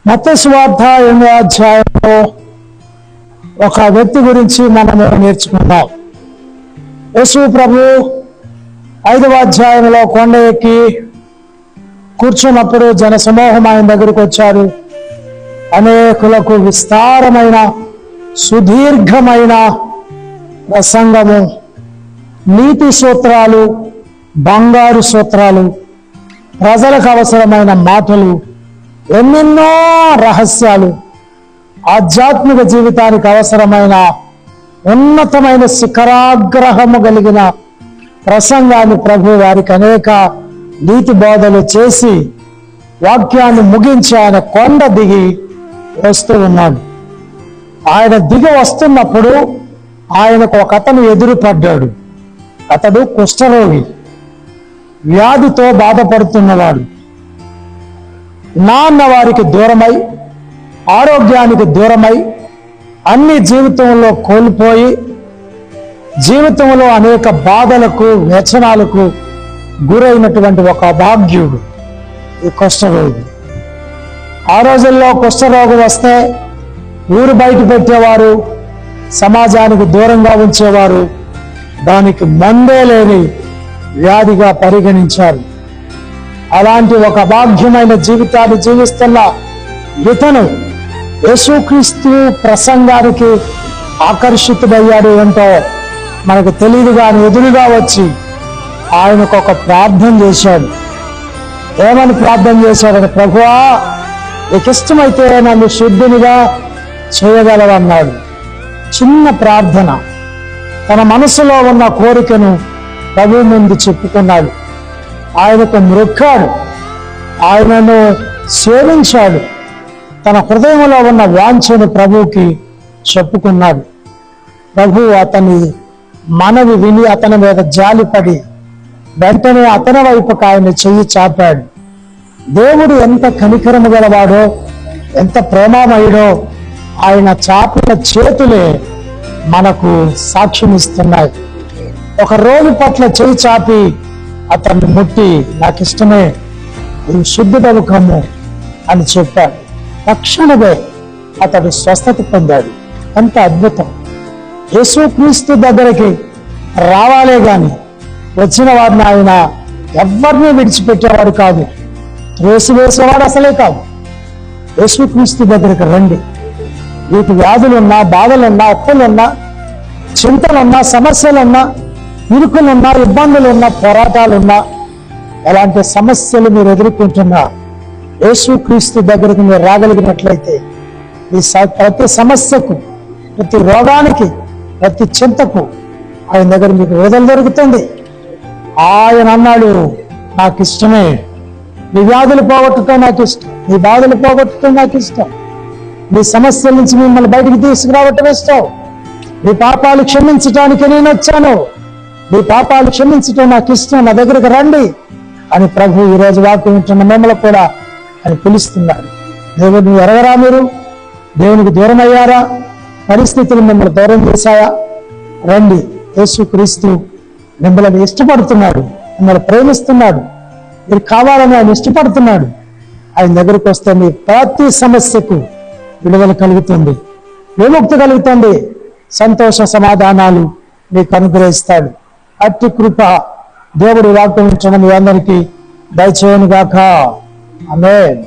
మత్తయి సువార్త 8వ అధ్యాయంలో ఒక వ్యక్తి గురించి మనము నేర్చుకున్నాం. యేసు ప్రభు 5వ అధ్యాయంలో కొండ ఎక్కి కూర్చున్నప్పుడు జన సమూహం ఆయన దగ్గరకు వచ్చారు. అనేకులకు విస్తారమైన సుదీర్ఘమైన ప్రసంగము, నీతి సూత్రాలు, బంగారు సూత్రాలు, ప్రజలకు అవసరమైన మాటలు, ఎన్నెన్నో రహస్యాలు, ఆధ్యాత్మిక జీవితానికి అవసరమైన ఉన్నతమైన శిఖరాగ్రహము కలిగిన ప్రసంగాన్ని ప్రభు వారికి అనేక నీతి బోధలు చేసి వాక్యాన్ని ముగించి ఆయన కొండ దిగి వస్తూ ఉన్నాడు. ఆయన దిగి వస్తున్నప్పుడు ఆయనకు ఒక అతను ఎదురుపడ్డాడు. అతడు కుష్ఠరోగి, వ్యాధితో బాధపడుతున్నవాడు. నాన్న వారికి దూరమై, ఆరోగ్యానికి దూరమై, అన్ని జీవితంలో కోల్పోయి, జీవితంలో అనేక బాధలకు వ్యసనాలకు గురైనటువంటి ఒక అభాగ్యుడు ఈ కుష్ఠరోగి. ఆ రోజుల్లో కుష్ఠరోగం వస్తే ఊరు బయట పెట్టేవారు, సమాజానికి దూరంగా ఉంచేవారు, దానికి మందే లేని వ్యాధిగా పరిగణించారు. అలాంటి ఒక అభాగ్యమైన జీవితాన్ని జీవిస్తున్న ఇతను యేసుక్రీస్తు ప్రసంగానికి ఆకర్షితుడయ్యాడు ఏంటో మనకు తెలియదు, కానీ ఎదురుగా వచ్చి ఆయనకు ఒక ప్రార్థన చేశాడు. ఏమని ప్రార్థన చేశాడని, ప్రభువా నీకు ఇష్టమైతే నన్ను శుద్ధునిగా చేయగలవన్నాడు. చిన్న ప్రార్థన, తన మనసులో ఉన్న కోరికను ప్రభు ముందు చెప్పుకున్నాడు. ఆయనకు మ్రొక్కాడు, ఆయనను సేవించాడు, తన హృదయంలో ఉన్న వాంఛను ప్రభువుకి చెప్పుకున్నాడు. ప్రభు అతని మనవి విని అతని మీద జాలిపడి వెంటనే అతని వైపుకు ఆయన చెయ్యి చాపాడు. దేవుడు ఎంత కనికరము గలవాడో, ఎంత ప్రేమమయుడో ఆయన చాపిన చేతులే మనకు సాక్ష్యం ఇస్తున్నాయి. ఒక రోగి పట్ల చెయ్యి చాపి అతన్ని ముట్టి, నాకు ఇష్టమే, ఈ శుద్ధుడవు కమ్ము అని చెప్పాడు. తక్షణమే అతడు స్వస్థత పొందాడు. అంత అద్భుతం! యేసుక్రీస్తు దగ్గరికి రావాలే గాని వచ్చిన వారిని ఆయన ఎవరిని విడిచిపెట్టేవాడు కాదు, త్రోసివేసేవాడు అసలే కాదు. యేసుక్రీస్తు దగ్గరికి రండి. వీటి వ్యాధులున్నా, బాధలున్నా, అప్పులున్నా, చింతలున్నా, సమస్యలున్నా, ఇరుకులున్నా, ఇబ్బందులున్నా, పోరాటాలున్నా, ఎలాంటి సమస్యలు మీరు ఎదుర్కొంటున్నా యేసుక్రీస్తు దగ్గరికి మీరు రాగలిగినట్లయితే ఈ ప్రతి సమస్యకు, ప్రతి రోగానికి, ప్రతి చింతకు ఆయన దగ్గర మీకు విడుదల దొరుకుతుంది. ఆయన అన్నాడు, నాకు ఇష్టమే, నీ వ్యాధులు పోగొట్టడం నాకు ఇష్టం, నీ బాధలు పోగొట్టడం నాకు ఇష్టం, నీ సమస్యల నుంచి మిమ్మల్ని బయటికి తీసుకురావటం ఇష్టం, నీ పాపాలు క్షమించటానికి నేను వచ్చాను, నీ పాపాలు క్షమించటం నాకు ఇష్టం, నా దగ్గరకు రండి అని ప్రభు ఈరోజు వాక్యం వింటున్న మిమ్మల్ని కూడా అని పిలుస్తున్నాడు. దేవుడిని ఎరగరా? మీరు దేవునికి దూరం అయ్యారా? పరిస్థితులు మిమ్మల్ని దూరం చేశాయా? రండి. యేసుక్రీస్తు మిమ్మల్ని ఇష్టపడుతున్నాడు, మిమ్మల్ని ప్రేమిస్తున్నాడు, మీరు కావాలని ఆయన ఇష్టపడుతున్నాడు. ఆయన దగ్గరికి వస్తే మీ ప్రతి సమస్యకు విడుదల కలుగుతుంది, విముక్తి కలుగుతుంది, సంతోష సమాధానాలు మీకు అనుగ్రహిస్తాడు. అట్టి కృప దేవుడి వాక్యం వింటున్న మీ అందరికీ దయచేయను గాక. ఆమేన్.